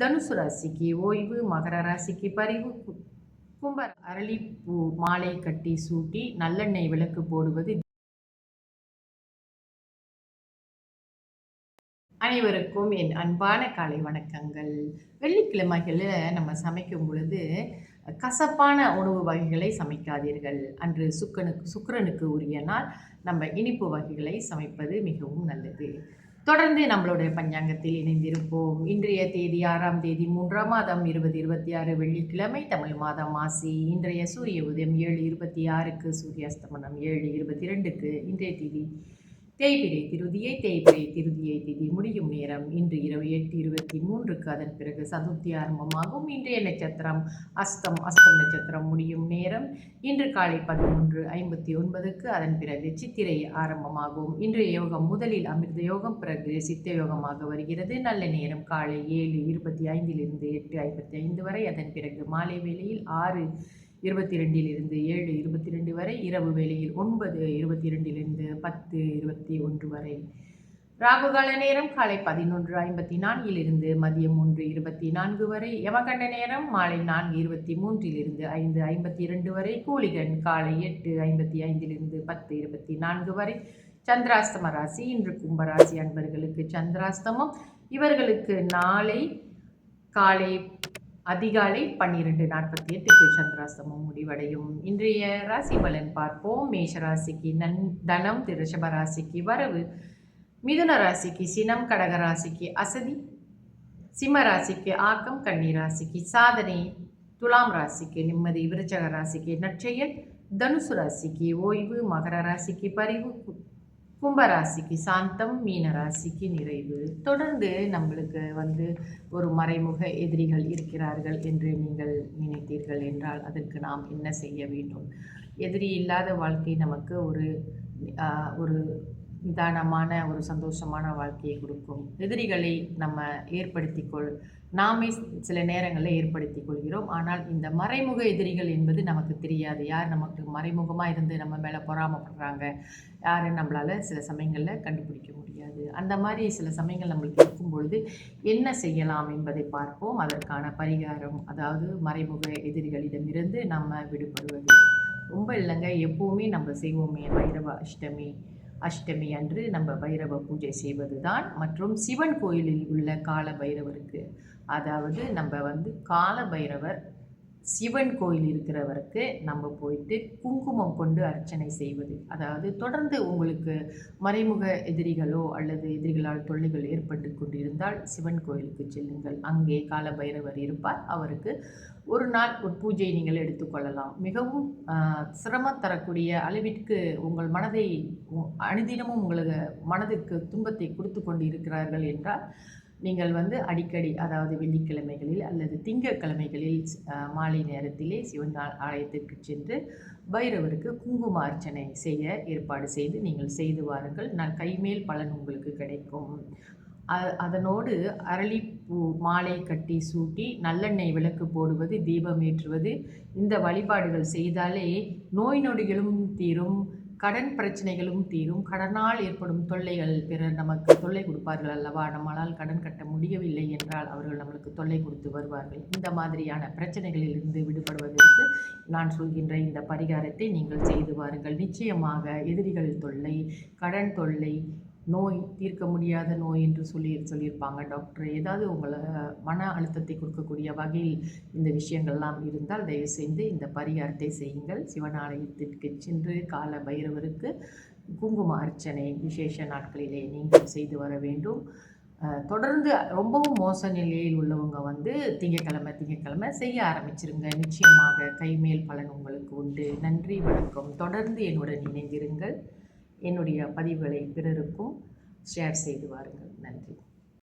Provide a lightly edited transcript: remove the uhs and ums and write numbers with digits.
தனுசு ராசிக்கு ஓய்வு, மகர ராசிக்கு பரிவு, கும்ப அரளிப்பூ மாலை கட்டி சூட்டி நல்லெண்ணெய் விளக்கு போடுவது. அனைவருக்கும் என் அன்பான காலை வணக்கங்கள். வெள்ளிக்கிழமைகளில் நம்ம சமைக்கும் பொழுது கசப்பான உணவு வகைகளை சமைக்காதீர்கள். அன்று சுக்கிரனுக்கு உரிய நாள். நம்ம இனிப்பு வகைகளை சமைப்பது மிகவும் நல்லது. தொடர்ந்து நம்மளுடைய பஞ்சாங்கத்தில் இணைந்திருப்போம். இன்றைய தேதி 6ஆம் தேதி 3ஆம் மாதம் 2026 வெள்ளிக்கிழமை, தமிழ் மாதம் மாசி. இன்றைய சூரிய உதயம் 7:26க்கு, சூரிய அஸ்தமனம் 7:22க்கு. இன்றைய தேதி தேய்பிறை திருதியை திதி முடியும் நேரம் இன்று இரவு 8:23க்கு. அதன் பிறகு சதுர்த்தி ஆரம்பமாகும். இன்றைய நட்சத்திரம் அஸ்தம் நட்சத்திரம் முடியும் நேரம் இன்று காலை 11:59க்கு. அதன் பிறகு சித்திரை ஆரம்பமாகும். இன்றைய யோகம் முதலில் அமிர்த யோகம், பிறகு சித்த யோகமாக வருகிறது. நல்ல நேரம் காலை 7:25 8:55 வரை. அதன் பிறகு மாலை வேளையில் 6:22 7:22 வரை. இரவு வேளையில் 9:22 10:21 வரை. ராகுகால நேரம் காலை 11:54 மதியம் 1:24 வரை. யமகண்ட நேரம் மாலை 4:23 5:52 வரை. கூலிகன் காலை 8:55 10:24 வரை. சந்திராஸ்தம ராசி. இன்று கும்பராசி அன்பர்களுக்கு சந்திராஸ்தமம். இவர்களுக்கு நாளை காலை அதிகாலை 12:48க்கு சந்திராஸ்தமம் முடிவடையும். இன்றைய ராசி பலன் பார்ப்போம். மேஷ ராசிக்கு தனம், ரிஷப ராசிக்கு வரவு, மிதுன ராசிக்கு சினம், கடக ராசிக்கு அசதி, சிம்ம ராசிக்கு ஆக்கம், கன்னி ராசிக்கு சாதனை, துலாம் ராசிக்கு நிம்மதி, விருச்சக ராசிக்கு நற்செயல், தனுசு ராசிக்கு ஓய்வு, மகர ராசிக்கு பரிவு, கும்பராசிக்கு சாந்தம், மீன ராசிக்கு நிறைவு. தொடர்ந்து நம்மளுக்கு ஒரு மறைமுக எதிரிகள் இருக்கிறார்கள் என்று நீங்கள் நினைத்தீர்கள் என்றால் அதற்கு நாம் என்ன செய்ய வேண்டும்? எதிரி இல்லாத வாழ்க்கை நமக்கு ஒரு நிதானமான ஒரு சந்தோஷமான வாழ்க்கையை கொடுக்கும். எதிரிகளை நம்ம நாமே சில நேரங்களில் ஏற்படுத்தி கொள்கிறோம். ஆனால் இந்த மறைமுக எதிரிகள் என்பது நமக்கு தெரியாது. யார் நமக்கு மறைமுகமாக இருந்து நம்ம மேலே பொறாமப்படுறாங்க, யாருன்னு நம்மளால் சில சமயங்களில் கண்டுபிடிக்க முடியாது. அந்த மாதிரி சில சமயங்கள் நம்மளுக்கு இருக்கும் பொழுது என்ன செய்யலாம் என்பதை பார்ப்போம். அதற்கான பரிகாரம், அதாவது மறைமுக எதிரிகளிடமிருந்து நம்ம விடுபடுவது ரொம்ப இல்லைங்க. எப்போவுமே நம்ம செய்வோமே பைரவ அஷ்டமி அன்று நம்ம பைரவ பூஜை செய்வது தான். மற்றும் சிவன் கோயிலில் உள்ள கால பைரவருக்கு, அதாவது நம்ம கால பைரவர் சிவன் கோயில் இருக்கிறவருக்கு நம்ம போயிட்டு குங்குமம் கொண்டு அர்ச்சனை செய்வது. அதாவது தொடர்ந்து உங்களுக்கு மறைமுக எதிரிகளோ அல்லது எதிரிகளால் தொல்லைகள் ஏற்பட்டு கொண்டிருந்தால் சிவன் கோயிலுக்கு செல்லுங்கள். அங்கே கால பைரவர் இருப்பார். அவருக்கு ஒரு நாள் ஒரு பூஜை நீங்கள் எடுத்துக்கொள்ளலாம். மிகவும் சிரமம் தரக்கூடிய அளவிற்கு உங்கள் மனதை அனுதினமும் உங்களுக்கு மனதிற்கு துன்பத்தை கொடுத்து கொண்டு இருக்கிறார்கள் என்றால் நீங்கள் அடிக்கடி, அதாவது வெள்ளிக்கிழமைகளில் அல்லது திங்கட்கிழமைகளில் மாலை நேரத்திலே சிவன் ஆலயத்திற்கு சென்று பைரவருக்கு குங்கும அர்ச்சனை செய்ய ஏற்பாடு செய்து நீங்கள் செய்து வாருங்கள். நான் கைமேல் பலன் உங்களுக்கு கிடைக்கும். அதனோடு அரளிப்பூ மாலை கட்டி சூட்டி நல்லெண்ணெய் விளக்கு போடுவது, தீபம் ஏற்றுவது, இந்த வழிபாடுகள் செய்தாலே நோய் நொடிகளும் தீரும், கடன் பிரச்சனைகளும் தீரும். கடனால் ஏற்படும் தொல்லைகள், பிறர் நமக்கு தொல்லை கொடுப்பார்கள் அல்லவா, நம்மளால் கடன் கட்ட முடியவில்லை என்றால் அவர்கள் நம்மளுக்கு தொல்லை கொடுத்து வருவார்கள். இந்த மாதிரியான பிரச்சனைகளிலிருந்து விடுபடுவதற்கு நான் சொல்கின்ற இந்த பரிகாரத்தை நீங்கள் செய்து வாருங்கள். நிச்சயமாக எதிரிகள் தொல்லை, கடன் தொல்லை, நோய், தீர்க்க முடியாத நோய் என்று சொல்லியிருப்பாங்க டாக்டர், ஏதாவது உங்களை மன அழுத்தத்தை கொடுக்கக்கூடிய வகையில் இந்த விஷயங்கள்லாம் இருந்தால் தயவு செய்து இந்த பரிகாரத்தை செய்யுங்கள். சிவனாலயத்திற்கு சென்று கால பைரவருக்கு குங்கும அர்ச்சனை விசேஷ நாட்களிலே நீங்கள் செய்து வர வேண்டும். தொடர்ந்து ரொம்பவும் மோச நிலையில் உள்ளவங்க திங்கக்கிழமை செய்ய ஆரம்பிச்சிருங்க. நிச்சயமாக கைமேல் பலன் உங்களுக்கு உண்டு. நன்றி, வணக்கம். தொடர்ந்து என்னுடன் இணைந்திருங்கள். என்னுடைய பதிவுகளை பிறருக்கும் ஷேர் செய்து வாருங்கள். நன்றி.